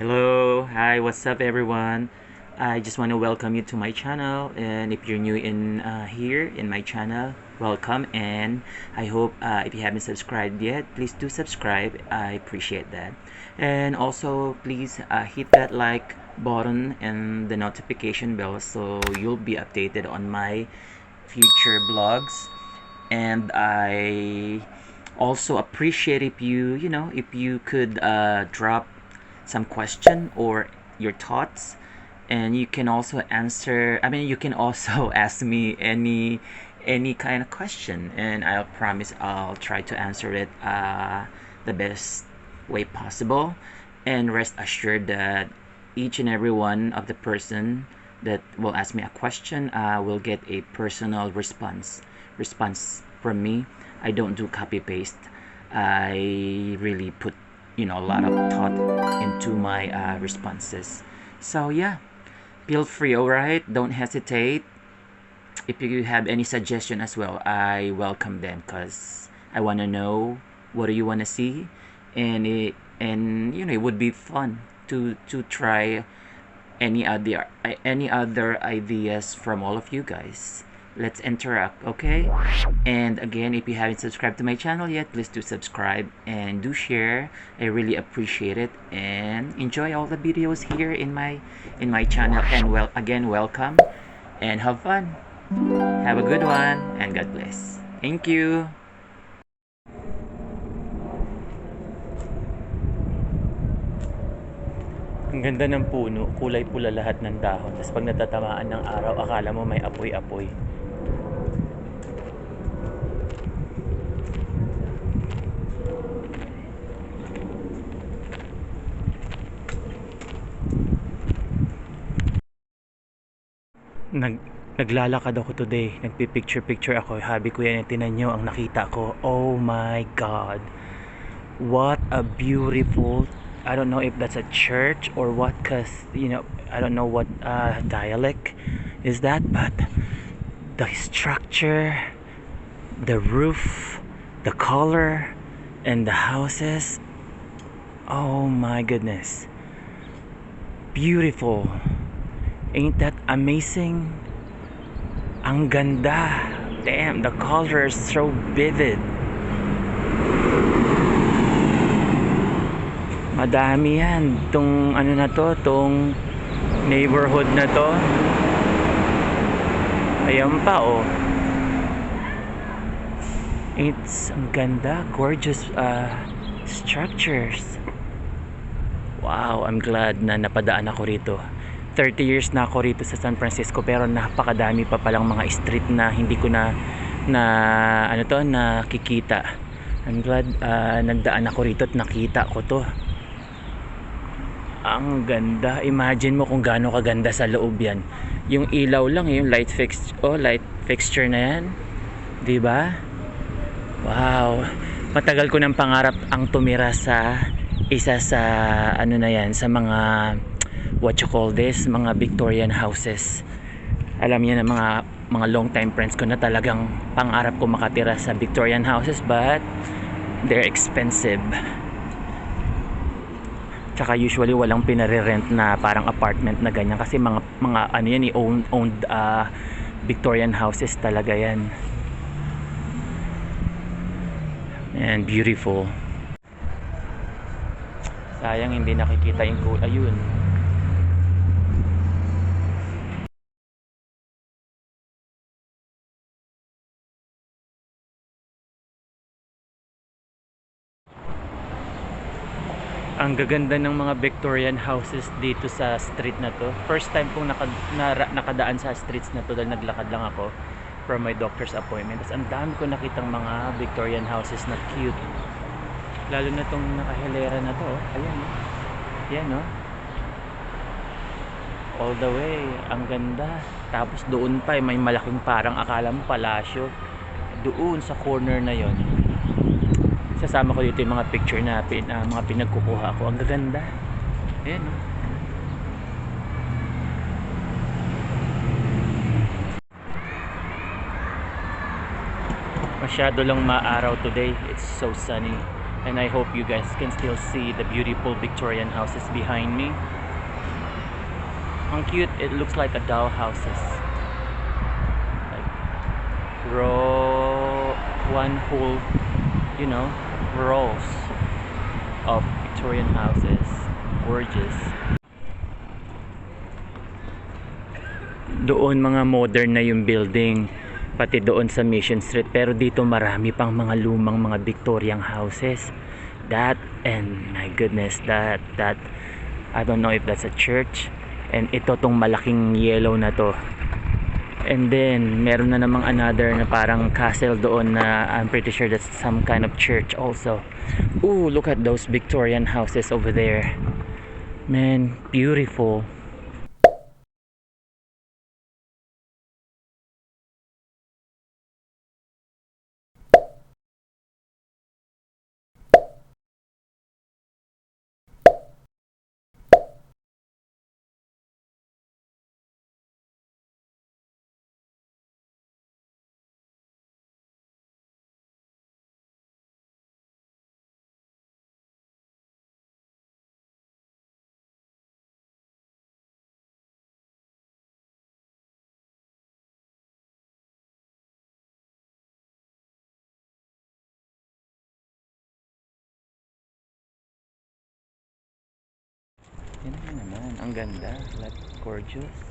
Hello, hi, what's up, everyone? I just want to welcome you to my channel, and if you're new in here in my channel, welcome. And I hope if you haven't subscribed yet, please do subscribe. I appreciate that. And also, please hit that like button and the notification bell so you'll be updated on my future vlogs. And I also appreciate if if you could drop some question or your thoughts, and you can also answer, you can also ask me any kind of question, and I'll promise I'll try to answer it the best way possible. And rest assured that each and every one of the person that will ask me a question will get a personal response from me. I don't do copy paste. I really put a lot of thought into my responses. So yeah, feel free. All right, don't hesitate. If you have any suggestion as well, I welcome them because I want to know what do you want to see, and it would be fun to try any other ideas from all of you guys. Let's interact, okay? And again, if you haven't subscribed to my channel yet, please do subscribe and do share. I really appreciate it, and enjoy all the videos here in my channel. And well, again, welcome and have fun. Have a good one and God bless. Thank you. Ang ganda ng puno, kulay pula lahat ng dahon. Tapos pag natatamaan ng araw, akala mo may apoy-apoy. Naglalakad ako today. Nagpipicture-picture ako. Habi ko yan, tinan nyo ang nakita ko. Oh my God. What a beautiful, I don't know if that's a church or what, cause I don't know what dialect is that, but the structure, the roof, the color, and the houses. Oh my goodness. Beautiful. Ain't that amazing? Ang ganda. Damn, the color is so vivid. Madami yan. Tong ano na to, tong neighborhood na to. Ayan pa, oh. It's ang ganda, gorgeous structures. Wow, I'm glad na napadaan ako rito. 30 years na ako rito sa San Francisco, pero napakadami pa palang mga street na hindi ko na nakikita. I'm glad nagdaan ako rito at nakita ko to. Ang ganda. Imagine mo kung gaano kaganda sa loob yan. Yung ilaw lang, yung light fixture na yan. 'Di ba? Wow. Matagal ko ng pangarap ang tumira sa isa sa sa mga what you call this, mga Victorian houses. Alam niyo na mga long time friends ko na talagang pangarap ko makatira sa Victorian houses, but they're expensive. Tsaka usually walang pinare-rent na parang apartment na ganyan kasi mga owned Victorian houses talaga yan. And beautiful. Sayang hindi nakikita yung goal. Ayun. Ang gaganda ng mga Victorian houses dito sa street na to. First time kong nakadaan sa streets na to dahil naglakad lang ako from my doctor's appointment. Tapos ang dami ko nakitang mga Victorian houses na cute. Lalo na tong nakahilera na to. Ayan. Yan, no? All the way. Ang ganda. Tapos doon pa may malaking parang akala mo palasyo. Doon sa corner na yon. Sasama ko dito yung mga picture na mga pinagkukuha ko. Ang gaganda. Ayan, no? Masyado lang maaraw today. It's so sunny. And I hope you guys can still see the beautiful Victorian houses behind me. Ang cute, it looks like a doll houses. Like row, one whole, rows of Victorian houses. Gorgeous. Doon mga modern na yung building, pati doon sa Mission Street, pero dito marami pang mga lumang mga Victorian houses. That, and my goodness, that I don't know if that's a church. And ito tong malaking yellow na to. And then meron na namang another na parang castle doon na I'm pretty sure that's some kind of church also. Ooh, look at those Victorian houses over there. Man, beautiful. Yan na naman, ang ganda, like gorgeous.